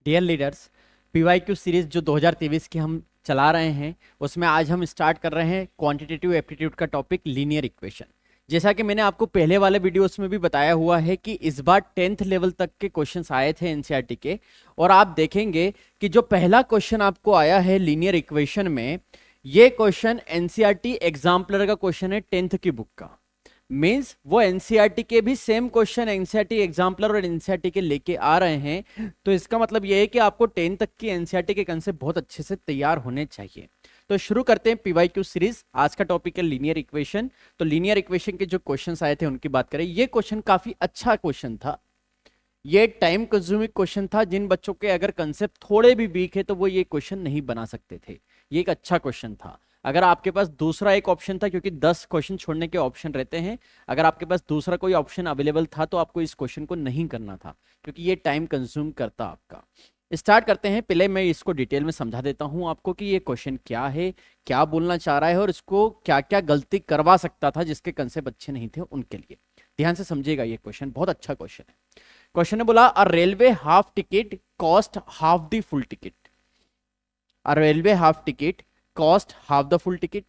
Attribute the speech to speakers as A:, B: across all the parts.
A: Dear leaders, PYQ series जो 2023 की हम चला रहे हैं उसमें आज हम स्टार्ट कर रहे हैं क्वांटिटेटिव एप्टीट्यूड का टॉपिक लीनियर इक्वेशन। जैसा कि मैंने आपको पहले वाले वीडियोस में भी बताया हुआ है कि इस बार 10th लेवल तक के क्वेश्चंस आए थे एनसीईआरटी के, और आप देखेंगे कि जो पहला क्वेश्चन आपको आया है लीनियर इक्वेशन में, ये क्वेश्चन एनसीईआरटी एग्जाम्पलर का क्वेश्चन है 10th की बुक का। मीन्स वो एनसीईआरटी के भी सेम क्वेश्चन एनसीईआरटी एग्जाम्पलर और एनसीईआरटी के लेके आ रहे हैं। तो इसका मतलब ये है कि आपको 10 तक की एनसीईआरटी के कंसेप्ट बहुत अच्छे से तैयार होने चाहिए। तो शुरू करते हैं पीवाईक्यू सीरीज। आज का टॉपिक है लीनियर इक्वेशन। तो लीनियर इक्वेशन के जो क्वेश्चंस आए थे उनकी बात करें। ये क्वेश्चन काफी अच्छा क्वेश्चन था, ये टाइम कंज्यूमिंग क्वेश्चन था। जिन बच्चों के अगर कंसेप्ट थोड़े भी वीक है तो वो ये क्वेश्चन नहीं बना सकते थे। ये एक अच्छा क्वेश्चन था। अगर आपके पास दूसरा एक ऑप्शन था, क्योंकि 10 क्वेश्चन छोड़ने के ऑप्शन रहते हैं, अगर आपके पास दूसरा कोई ऑप्शन अवेलेबल था तो आपको इस क्वेश्चन को नहीं करना था, क्योंकि ये टाइम कंज्यूम करता आपका। स्टार्ट करते हैं। पहले मैं इसको डिटेल में समझा देता हूं आपको कि ये क्वेश्चन क्या है, क्या बोलना चाह रहा है और इसको क्या क्या गलती करवा सकता था जिसके कंसेप्ट अच्छे नहीं थे उनके लिए। ध्यान से समझिएगा, ये क्वेश्चन बहुत अच्छा क्वेश्चन है। क्वेश्चन ने बोला a railway half ticket cost half the full ticket. A railway half ticket cost half the full ticket.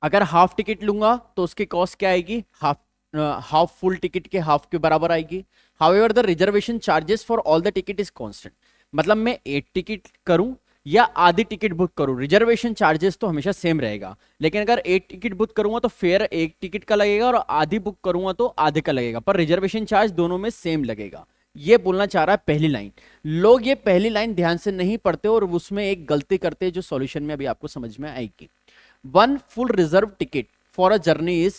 A: अगर हाफ टिकट लूंगा तो उसकी कॉस्ट क्या आएगी? हाफ फुल टिकट के हाफ के बराबर आएगी। However the reservation charges for all the ticket is constant. मतलब मैं एक टिकट करूं या आधी टिकट बुक करूं, रिजर्वेशन चार्जेस तो हमेशा सेम रहेगा। लेकिन अगर एक टिकट बुक करूंगा तो फेयर एक टिकट का लगेगा और आधी बुक करूंगा तो आधे का लगेगा, पर रिजर्वेशन चार्ज दोनों में सेम लगेगा। ये बोलना चाह रहा है पहली लाइन। लोग ये पहली लाइन ध्यान से नहीं पढ़ते और उसमें एक गलती करते हैं जो सॉल्यूशन में अभी आपको समझ में आएगी। One full reserve ticket for a journey is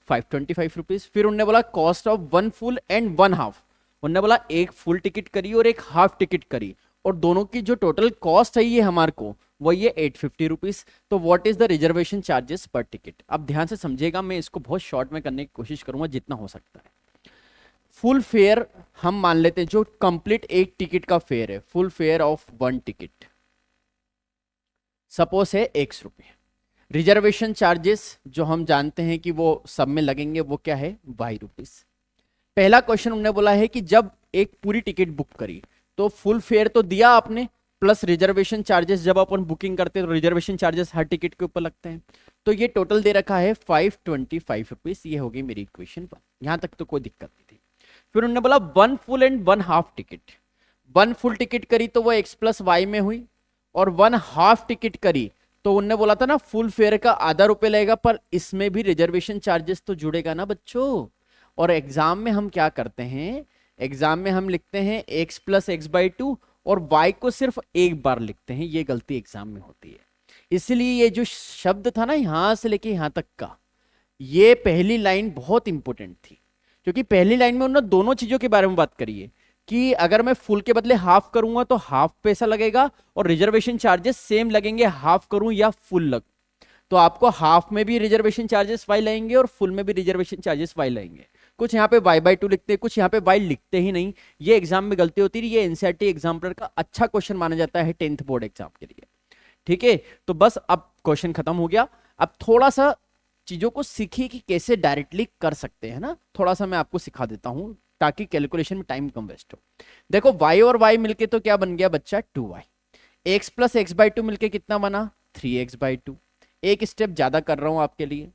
A: 525 rupees. फिर उन्होंने बोला cost of one full and one half. उन्होंने बोला एक फुल टिकट करी और एक हाफ टिकट करी, और दोनों की जो टोटल कॉस्ट है ये हमारे को वो ये 850 रुपीज। तो what is the reservation charges पर टिकट? अब ध्यान से समझिएगा, मैं इसको बहुत शॉर्ट में करने की कोशिश करूंगा जितना हो सकता है। फुल फेयर हम मान लेते हैं, जो कंप्लीट एक टिकट का फेयर है, full fair of one ticket suppose है X रुपये। रिजर्वेशन चार्जेस जो हम जानते हैं कि वो सब में लगेंगे, वो क्या है? Y rupees. पहला क्वेश्चन उन्होंने बोला है कि जब एक पूरी टिकट बुक करी तो फुल फेयर तो दिया आपने, प्लस रिजर्वेशन चार्जेस जब अपन बुकिंग करते हैं तो रिजर्वेशन चार्जेस हर टिकट के ऊपर लगते हैं। तो ये टोटल दे रखा है 525 रुपीज। ये होगी मेरी इक्वेशन पर, यहां तक तो कोई दिक्कत नहीं थी। फिर उन्होंने बोला one full and one half ticket. One full ticket करी तो वो X प्लस वाई में हुई, और वन हाफ टिकट करी तो उन्होंने बोला था ना फुल फेयर का आधा रुपए लगेगा, पर इसमें भी रिजर्वेशन चार्जेस तो जुड़ेगा ना बच्चों। और एग्जाम में हम क्या करते हैं, एग्जाम में हम लिखते हैं x plus x by to और y को सिर्फ एक बार लिखते हैं। ये गलती एग्जाम में होती है। इसलिए ये जो शब्द था ना यहां से लेके यहां तक का, ये पहली लाइन बहुत इंपॉर्टेंट थी, क्योंकि पहली लाइन में उन्होंने दोनों चीजों के बारे में बात करी है कि अगर मैं फुल के बदले हाफ करूंगा तो हाफ पैसा लगेगा और रिजर्वेशन चार्जेस सेम लगेंगे, हाफ करूं या फुल लग। तो आपको हाफ में भी रिजर्वेशन चार्जेस वाई लगेंगे और फुल में भी रिजर्वेशन चार्जेस वाई लगेंगे। कुछ यहाँ पे y/2 लिखते हैं, कुछ यहाँ पे y लिखते ही नहीं। ये एग्जाम में गलती होती है। ये एनसीईआरटी एग्जाम्पलर का अच्छा क्वेश्चन माना जाता है 10th बोर्ड एग्जाम के लिए। ठीक है, तो बस अब क्वेश्चन खत्म हो गया। अब थोड़ा सा चीजों को सीखिए कि कैसे डायरेक्टली कर सकते हैं ना, थोड़ा सा मैं आपको सिखा देता हूं ताकि कैलकुलेशन में टाइम कम वेस्ट हो। देखो y और y मिलके तो क्या बन गया बच्चा? 2y। x plus x by to मिलके कितना बना? 3x/2। एक स्टेप ज्यादा कर रहा हूं आपके लिए।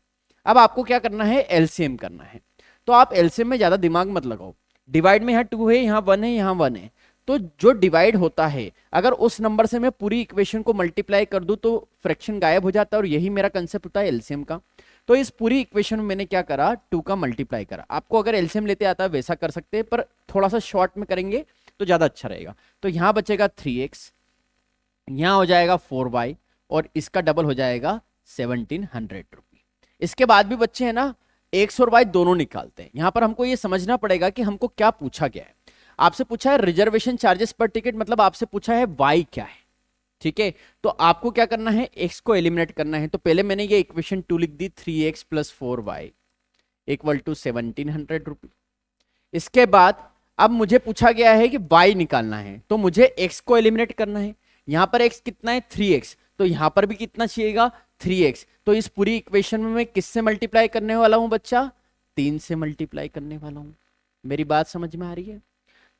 A: अब आपको क्या करना है? एलसीएम करना है। तो आप एलसीएम में ज्यादा दिमाग मत लगाओ। डिवाइड में यहाँ 2 है, यहाँ 1 है, यहाँ 1 है। तो जो डिवाइड होता है, अगर उस नंबर से मैं पूरी इक्वेशन को मल्टीप्लाई कर दूं तो फ्रैक्शन गायब हो जाता है, और यही मेरा कंसेप्ट होता है एलसीएम का। तो इस पूरी इक्वेशन में मैंने क्या करा? 2 का मल्टीप्लाई करा। आपको अगर एलसीएम लेते आता है वैसा कर सकते हैं, पर थोड़ा सा शॉर्ट में करेंगे तो ज्यादा अच्छा रहेगा। तो यहाँ बचेगा 3x, यहाँ हो जाएगा 4y, और इसका डबल हो जाएगा 1700 रुपये। इसके बाद भी बच्चे हैं ना x और y दोनों निकालते हैं। यहां पर हमको ये समझना पड़ेगा कि हमको क्या पूछा गया है। आपसे पूछा है रिजर्वेशन चार्जेस पर टिकट, मतलब आपसे पूछा है y क्या है। ठीक है, तो आपको क्या करना है? x को एलिमिनेट करना है। तो पहले मैंने ये इक्वेशन 2 लिख दी, 3x plus 4y equal to 1700 रुपये। इसके बाद अब मुझे पूछा गया है कि y निकालना है, तो मुझे x को एलिमिनेट करना है। यहां पर x कितना है? 3x। तो यहां पर भी कितना चाहिएगा? 3x। तो इस पूरी इक्वेशन में मैं किससे मल्टीप्लाई करने वाला हूं बच्चा? 3 से मल्टीप्लाई करने वाला हूं। मेरी बात समझ में आ रही है?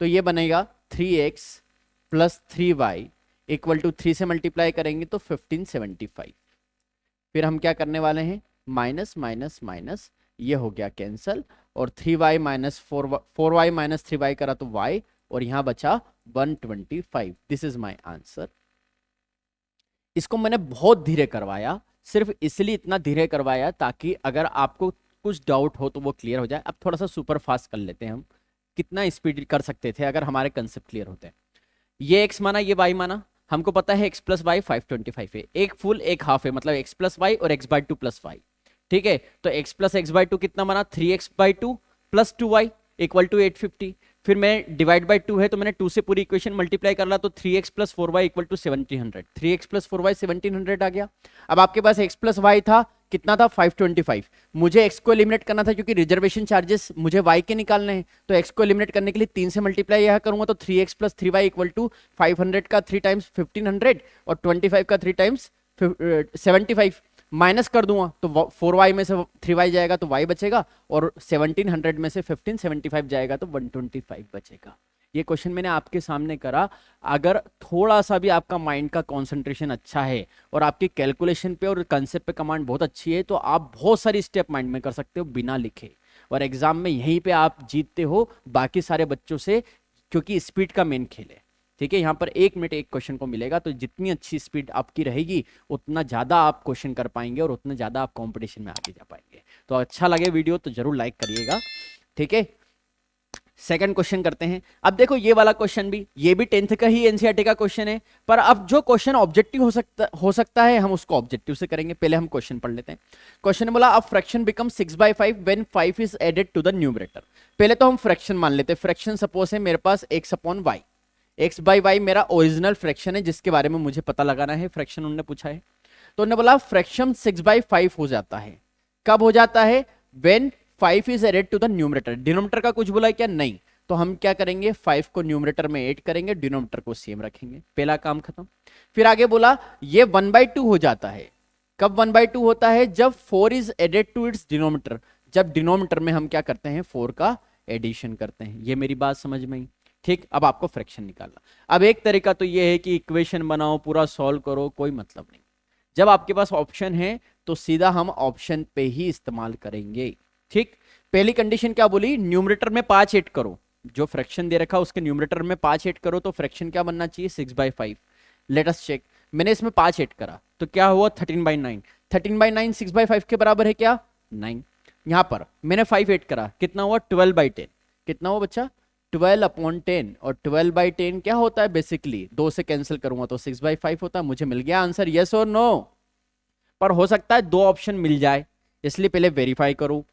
A: तो ये बनेगा 3x plus 3y equal to 3 से मल्टीप्लाई करेंगे तो 1575। फिर हम क्या करने वाले हैं, माइनस माइनस माइनस, ये हो गया कैंसल, और 3y minus 4y minus 3y करा तो y, और यहां बचा 125। This is my answer. इसको मैंने बहुत धीरे करवाया, सिर्फ इसलिए इतना धीरे करवाया ताकि अगर आपको कुछ डाउट हो तो वो क्लियर हो जाए। अब थोड़ा सा सुपर फास्ट कर लेते हैं हम, कितना स्पीड कर सकते थे अगर हमारे कंसेप्ट क्लियर होते हैं। ये x माना, ये y माना, हमको पता है x प्लस वाई 525 है, एक फुल एक हाफ है, मतलब x प्लस वाई और x by two plus y. ठीक है, तो x plus x by two कितना बना, 3x by two plus 2y equal to 850। फिर मैं डिवाइड बाई 2 है तो मैंने 2 से पूरी इक्वेशन मल्टीप्लाई कर ला तो 3x plus 4y equal to 1700। 3x plus 4y 1700 आ गया। अब आपके पास x प्लस वाई था, कितना था 525। मुझे x को एलिमिनेट करना था क्योंकि रिजर्वेशन चार्जेस मुझे y के निकालने हैं, तो x को एलिमिनेट करने के लिए 3 से मल्टीप्लाई यह करूंगा तो 3x plus 3y equal to 500 का 3 टाइम्स 1500 और 25 का 3 टाइम्स 75। माइनस कर दूंगा तो 4y में से 3y जाएगा तो y बचेगा, और 1700 में से 1575 जाएगा तो 125 बचेगा। ये क्वेश्चन मैंने आपके सामने करा। अगर थोड़ा सा भी आपका माइंड का कंसंट्रेशन अच्छा है और आपकी कैलकुलेशन पे और कंसेप्ट पे कमांड बहुत अच्छी है तो आप बहुत सारी स्टेप माइंड में कर सकते हो बिना लिखे, और एग्जाम में यहीं पे आप जीतते हो बाकी सारे बच्चों से, क्योंकि स्पीड का मेन खेल है। ठीक है, यहाँ पर 1 मिनट एक क्वेश्चन को मिलेगा, तो जितनी अच्छी स्पीड आपकी रहेगी उतना ज़्यादा आप क्वेश्चन कर पाएंगे और उतना ज़्यादा आप कंपटीशन में आगे जा पाएंगे। तो अच्छा लगे वीडियो तो जरूर लाइक करिएगा। ठीक है, सेकंड क्वेश्चन करते हैं। अब देखो ये वाला क्वेश्चन भी, ये भी 10th का ही एनसीईआरटी का क्वेश्चन है, पर अब जो क्वेश्चन ऑब्जेक्टिव हो सकता है हम उसको ऑब्जेक्टिव से करेंगे। पहले हम क्वेश्चन पढ़ लेते हैं। क्वेश्चन बोला अब fraction become 6/5 when 5 is added to the numerator. पहले तो हम फ्रैक्शन मान लेते हैं। फ्रैक्शन सपोज है मेरे पास x/y, x बाई वाई मेरा ओरिजिनल फ्रैक्शन है जिसके बारे में मुझे पता लगाना है। फ्रैक्शन उन्होंने पूछा है, तो उन्होंने बोला फ्रैक्शन 6/5 हो जाता है। कब हो जाता है, when 5 is added to the numerator. Denominator का कुछ बोला है क्या, नहीं, तो हम क्या करेंगे 5 को न्यूमरेटर में ऐड करेंगे, डिनोमिनेटर को सेम रखेंगे, पहला काम खत्म। फिर आगे बोला ये 1/2 हो जाता है। कब 1/2 होता है, जब 4 is added to its denominator, जब डिनोमिनेटर में हम क्या करते हैं 4 का एडिशन करते हैं। ये मेरी बात समझ में आई। ठीक, अब आपको फ्रैक्शन निकालना। अब एक तरीका तो ये है कि इक्वेशन बनाओ, पूरा सॉल्व करो, कोई मतलब नहीं। जब आपके पास ऑप्शन है तो सीधा हम ऑप्शन पे ही इस्तेमाल करेंगे। ठीक, पहली कंडीशन क्या बोली, न्यूमरेटर में 5 ऐड करो, जो फ्रैक्शन दे रखा उसके न्यूमरेटर में 5 ऐड करो तो फ्रैक्शन क्या बनना चाहिए 6/5। लेट अस चेक, मैंने इसमें 5 ऐड करा तो क्या हुआ 13/9। 13/9 6/5 के बराबर है क्या 9। यहां पर मैंने 5 ऐड करा, कितना हुआ 12/10। कितना हुआ बच्चा 12/10, और 12/10 क्या होता है बेसिकली, 2 से कैंसिल करूंगा तो 6/5 होता है। मुझे मिल गया आंसर, यस और नो। पर हो सकता है 2 ऑप्शन मिल जाए, इसलिए पहले वेरीफाई करो।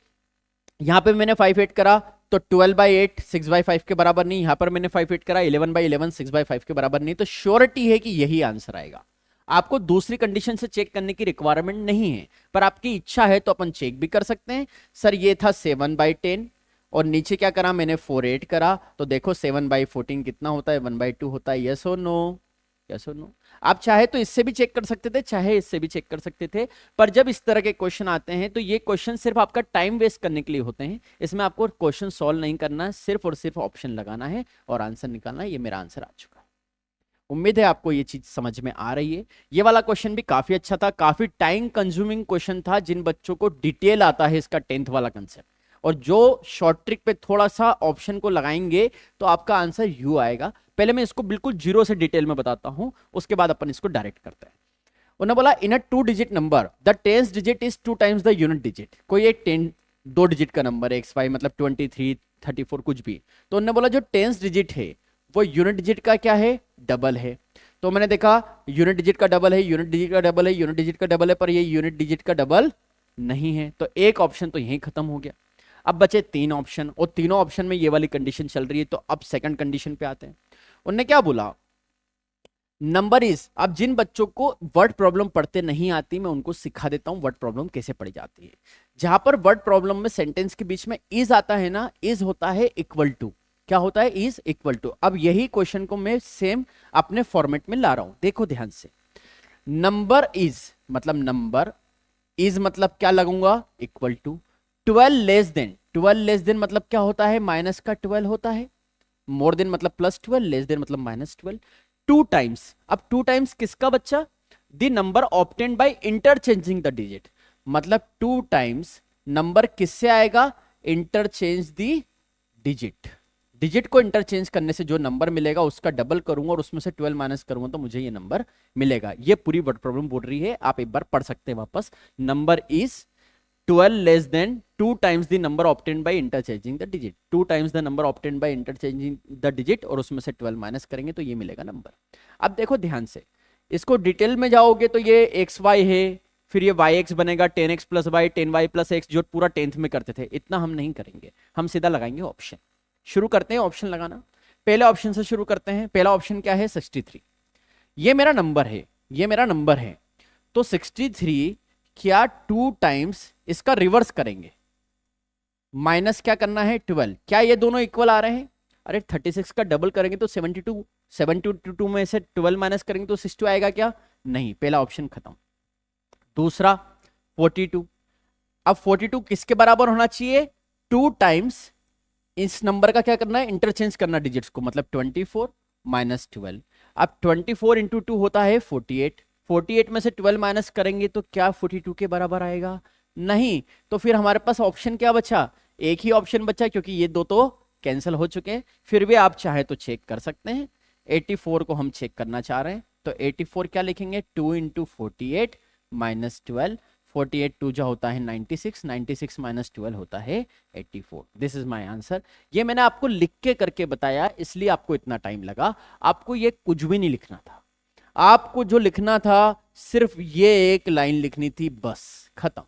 A: यहां पे मैंने 5 ऐड करा तो 12/8 6/5 के बराबर नहीं, यहां पर मैंने 5 ऐड करा 11/11 6/5 के बराबर नहीं, तो श्योरिटी है कि यही आंसर आएगा। आपको दूसरी कंडीशन से चेक करने की रिक्वायरमेंट नहीं है, पर आपकी इच्छा है तो अपन चेक भी कर सकते हैं। सर ये था 7/10 और नीचे क्या करा मैंने 4 ऐड करा, तो देखो 7/14 कितना होता है 1/2 होता है। यस और नो, यस और नो। आप चाहे तो इससे भी चेक कर सकते थे, चाहे इससे भी चेक कर सकते थे, पर जब इस तरह के क्वेश्चन आते हैं तो ये क्वेश्चन सिर्फ आपका टाइम वेस्ट करने के लिए होते हैं। इसमें आपको क्वेश्चन सॉल्व नहीं करना है, सिर्फ और सिर्फ ऑप्शन लगाना है और आंसर निकालना है। ये मेरा आंसर आ चुका है। उम्मीद है आपको ये चीज समझ में आ रही है। ये वाला क्वेश्चन भी काफी अच्छा था, काफी टाइम कंज्यूमिंग क्वेश्चन था। जिन बच्चों को डिटेल आता है इसका 10th वाला कंसेप्ट, और जो शॉर्ट ट्रिक पे थोड़ा सा ऑप्शन को लगाएंगे तो आपका आंसर यू आएगा। पहले मैं इसको बिल्कुल 0 से डिटेल में बताता हूं, उसके बाद अपन इसको डायरेक्ट करते हैं। उन्होंने बोला इन अ 2 digit number the 10th digit is 2 times the unit digit. कोई एक 2 डिजिट का नंबर है XY, मतलब 23 34 कुछ भी, तो उन्होंने बोला जो 10th डिजिट है वो यूनिट डिजिट का क्या है डबल है। तो मैंने देखा यूनिट डिजिट का डबल है, यूनिट डिजिट का डबल है, यूनिट डिजिट का डबल है, पर ये यूनिट डिजिट का डबल नहीं है, तो एक ऑप्शन तो यहीं खत्म हो गया। अब बचे 3 ऑप्शन, और तीनों ऑप्शन में ये वाली कंडीशन चल रही है। तो अब सेकंड कंडीशन पे आते हैं। उन्होंने क्या बोला, नंबर इज। अब जिन बच्चों को वर्ड प्रॉब्लम पढ़ते नहीं आती, मैं उनको सिखा देता हूं वर्ड प्रॉब्लम कैसे पढ़ी जाती है। जहां पर वर्ड प्रॉब्लम में सेंटेंस के बीच में इज आता है ना, इज होता है इक्वल टू, क्या होता है इज इक्वल टू। अब यही क्वेश्चन को मैं सेम अपने फॉर्मेट में ला रहा हूं, देखो ध्यान से। नंबर इज मतलब नंबर, इज मतलब क्या लगूंगा equal to. 12 less than, 12 less than मतलब क्या होता है माइनस का 12 होता है। मोर देन मतलब +12, लेस देन मतलब -12। टू टाइम्स, अब टू टाइम्स किसका बच्चा, the number obtained by interchanging the digit, मतलब टू टाइम्स नंबर किससे आएगा, इंटरचेंज द डिजिट, डिजिट को इंटरचेंज करने से जो नंबर मिलेगा उसका डबल करूंगा और उसमें से 12 माइनस करूंगा तो मुझे ये नंबर मिलेगा। ये पूरी वर्ड प्रॉब्लम बोल रही है, आप एक बार पढ़ सकते हैं वापस। Number is 12 less then 2 times the number obtained by interchanging the digit, 2 times the number obtained by interchanging the digit और उसमें से 12 माइनस करेंगे तो ये मिलेगा नंबर। अब देखो ध्यान से, इसको डिटेल में जाओगे तो ये एक्स वाई है, फिर ये वाई एक्स बनेगा 10x plus Y 10y plus x, जो पूरा 10th में करते थे, इतना हम नहीं करेंगे, हम सीधा लगाएंगे ऑप्शन। शुरू करते हैं ऑप्शन लगाना, पहले ऑप्शन से शुरू करते हैं। पहला ऑप्शन क्या है, 63, ये मेरा नंबर है, ये मेरा नंबर है, तो 63 क्या 2 टाइम्स इसका रिवर्स करेंगे, माइनस क्या करना है 12, क्या ये दोनों इक्वल आ रहे हैं, अरे 36 का डबल करेंगे तो 72, 72 में से 12 माइनस करेंगे तो 62 आएगा क्या, नहीं, पहला ऑप्शन खत्म। दूसरा 42, अब 42 किसके बराबर होना चाहिए, 2 टाइम्स इस नंबर का क्या करना है, इंटरचेंज करना डिजिट्स को, मतलब 24 माइनस 12, अब 24 इंटू 2 होता है 48, 48 में से 12 माइनस करेंगे तो क्या 42 के बराबर आएगा, नहीं, तो फिर हमारे पास ऑप्शन क्या बचा, एक ही ऑप्शन बचा, क्योंकि ये दो तो कैंसिल हो चुके हैं। फिर भी आप चाहे तो चेक कर सकते हैं, 84 को हम चेक करना चाह रहे हैं तो 84 क्या लिखेंगे, 2 इंटू 48 माइनस 12, 48 टू जो होता है 96, 96 माइनस 12 होता है 84, दिस इज माय आंसर। ये मैंने आपको लिख के करके बताया, इसलिए आपको इतना टाइम लगा, आपको ये कुछ भी नहीं लिखना था, आपको जो लिखना था सिर्फ ये एक लाइन लिखनी थी, बस खत्म,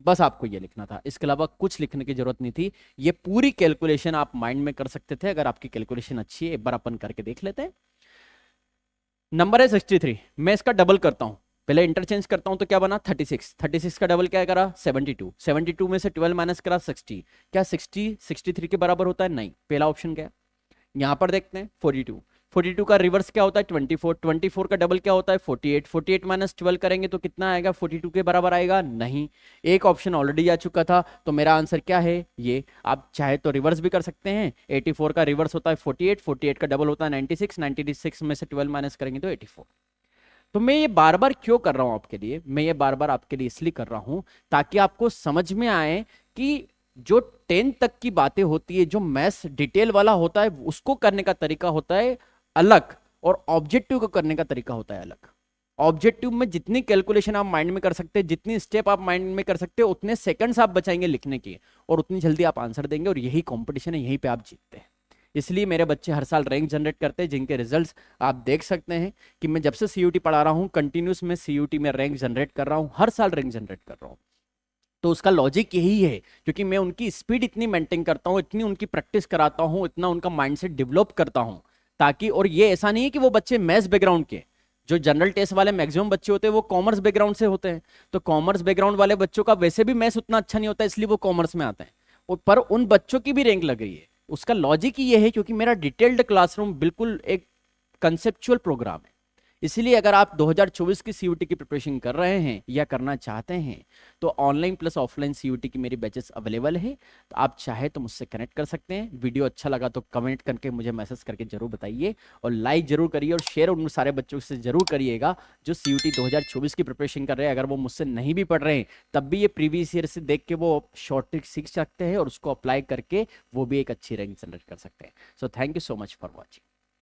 A: बस आपको ये लिखना था, इसके अलावा कुछ लिखने की जरूरत नहीं थी। ये पूरी कैलकुलेशन आप माइंड में कर सकते थे, अगर आपकी कैलकुलेशन अच्छी है, एक बार अपन करके देख लेते हैं। नंबर है 63, मैं इसका डबल करता हूं, पहले इंटरचेंज करता हूं तो क्या बना 36, 36 का डबल क्या करा 72, 72 में से 12 माइनस करा 60, क्या 60 63 के बराबर होता है, नहीं, पहला ऑप्शन क्या है। यहां पर देखते हैं 42, 42 का रिवर्स क्या होता है 24, 24 का डबल क्या होता है 48, 48 माइनस 12 करेंगे तो कितना आएगा 42 के बराबर आएगा, नहीं, एक ऑप्शन ऑलरेडी आ चुका था, तो मेरा आंसर क्या है ये। आप चाहे तो रिवर्स भी कर सकते हैं, 84 का रिवर्स होता है 48, 48 का डबल होता है 96, 96 में से 12 माइनस करेंगे तो 84। तो मैं ये बार बार क्यों कर रहा हूं आपके लिए, मैं ये बार बार आपके लिए इसलिए कर रहा हूं ताकि आपको समझ में आए कि जो 10 तक की बातें होती है, जो मैथ्स डिटेल वाला होता है उसको करने का तरीका होता है अलग, और ऑब्जेक्टिव को करने का तरीका होता है अलग। ऑब्जेक्टिव में जितनी कैलकुलेशन आप माइंड में कर सकते हैं, जितनी स्टेप आप माइंड में कर सकते हो, उतने सेकंड्स आप बचाएंगे लिखने के, और उतनी जल्दी आप आंसर देंगे, और यही कंपटीशन है, यहीं पे आप जीतते हैं। इसलिए मेरे बच्चे हर साल रैंक जनरेट करते हैं, जिनके रिजल्ट्स आप देख सकते हैं कि मैं जब से सीयूटी पढ़ा रहा हूं कंटिन्यूस में सीयूटी में रैंक जनरेट कर रहा हूं, हर साल रैंक जनरेट कर रहा हूं। तो उसका लॉजिक यही है, क्योंकि मैं उनकी स्पीड इतनी मेंटेन करता हूं, इतनी उनकी प्रैक्टिस कराता हूं, इतना उनका माइंडसेट डेवलप करता हूं, ताकि, और ये ऐसा नहीं है कि वो बच्चे मैथ्स बैकग्राउंड के, जो जनरल टेस्ट वाले मैक्सिमम बच्चे होते हैं वो कॉमर्स बैकग्राउंड से होते हैं, तो कॉमर्स बैकग्राउंड वाले बच्चों का वैसे भी मैथ्स उतना अच्छा नहीं होता, इसलिए वो कॉमर्स में आते हैं, पर उन बच्चों की भी रैंक लग रही है। उसका लॉजिक ये है क्योंकि मेरा डिटेल्ड क्लासरूम बिल्कुल एक कंसेप्चुअल प्रोग्राम है। इसलिए अगर आप 2024 की सीयूटी की प्रिपरेशन कर रहे हैं या करना चाहते हैं तो ऑनलाइन प्लस ऑफलाइन सीयूटी की मेरी बैचेस अवेलेबल है, तो आप चाहे तो मुझसे कनेक्ट कर सकते हैं। वीडियो अच्छा लगा तो कमेंट करके मुझे मैसेज करके जरूर बताइए, और लाइक जरूर करिए, और शेयर उन सारे बच्चों से जरूर करिएगा जो सीयूटी 2024 की प्रिपरेशन कर रहे हैं। अगर वो मुझसे नहीं भी पढ़ रहे हैं तब भी ये प्रीवियस ईयर से देख के वो शॉर्ट ट्रिक सीख सकते हैं, और उसको अप्लाई करके वो भी एक अच्छी रैंक जनरेट कर सकते हैं। So thank you so much for watching.